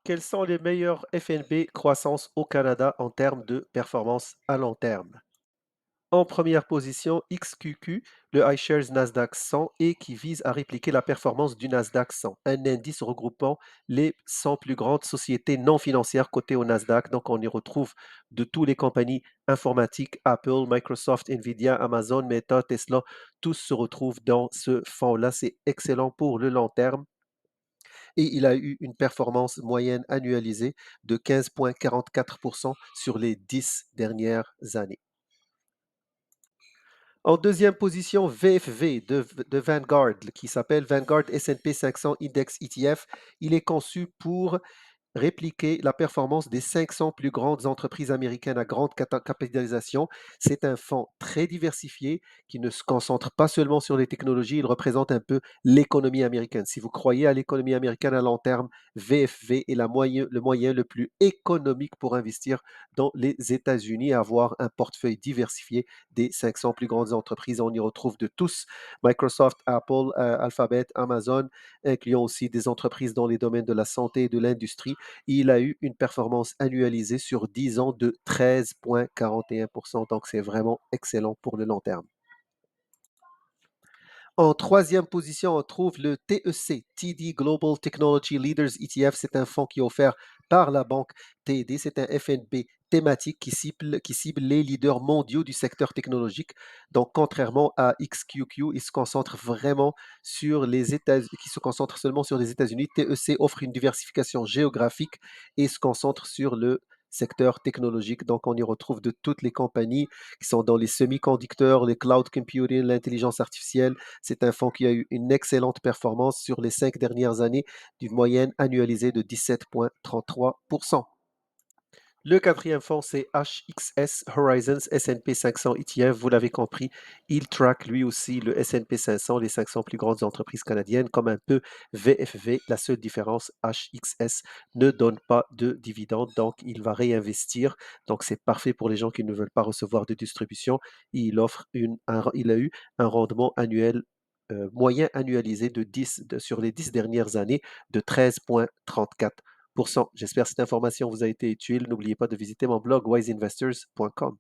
Quels sont les meilleurs FNB croissance au Canada en termes de performance à long terme? En première position, XQQ, le iShares Nasdaq 100 et qui vise à répliquer la performance du Nasdaq 100, un indice regroupant les 100 plus grandes sociétés non financières cotées au Nasdaq. Donc, on y retrouve de toutes les compagnies informatiques, Apple, Microsoft, Nvidia, Amazon, Meta, Tesla, tous se retrouvent dans ce fonds-là. C'est excellent pour le long terme et il a eu une performance moyenne annualisée de 15,44% sur les 10 dernières années. En deuxième position, VFV de Vanguard, qui s'appelle Vanguard S&P 500 Index ETF. Il est conçu pour répliquer la performance des 500 plus grandes entreprises américaines à grande capitalisation. C'est un fonds très diversifié qui ne se concentre pas seulement sur les technologies, il représente un peu l'économie américaine. Si vous croyez à l'économie américaine à long terme, VFV est le moyen le plus économique pour investir dans les États-Unis, avoir un portefeuille diversifié des 500 plus grandes entreprises. On y retrouve de tous, Microsoft, Apple, Alphabet, Amazon, incluant aussi des entreprises dans les domaines de la santé et de l'industrie. Il a eu une performance annualisée sur 10 ans de 13,41%. Donc, c'est vraiment excellent pour le long terme. En troisième position, on trouve le TEC, TD Global Technology Leaders ETF. C'est un fonds qui est offert par la banque TD. C'est un FNB thématique qui cible les leaders mondiaux du secteur technologique. Donc, contrairement à XQQ, il se concentre vraiment sur les États, qui se concentre seulement sur les États-Unis. TEC offre une diversification géographique et se concentre sur le secteur technologique. Donc, on y retrouve de toutes les compagnies qui sont dans les semi-conducteurs, les cloud computing, l'intelligence artificielle. C'est un fonds qui a eu une excellente performance sur les 5 dernières années, d'une moyenne annualisée de 17,33%. Le quatrième fonds, c'est HXS Horizons S&P 500 ETF. Vous l'avez compris, il track lui aussi le S&P 500, les 500 plus grandes entreprises canadiennes, comme un peu VFV. La seule différence, HXS ne donne pas de dividendes, donc il va réinvestir. Donc c'est parfait pour les gens qui ne veulent pas recevoir de distribution. Il a eu un rendement annuel moyen annualisé sur les 10 dernières années de 13,34%. J'espère que cette information vous a été utile. N'oubliez pas de visiter mon blog wiseinvestors.com.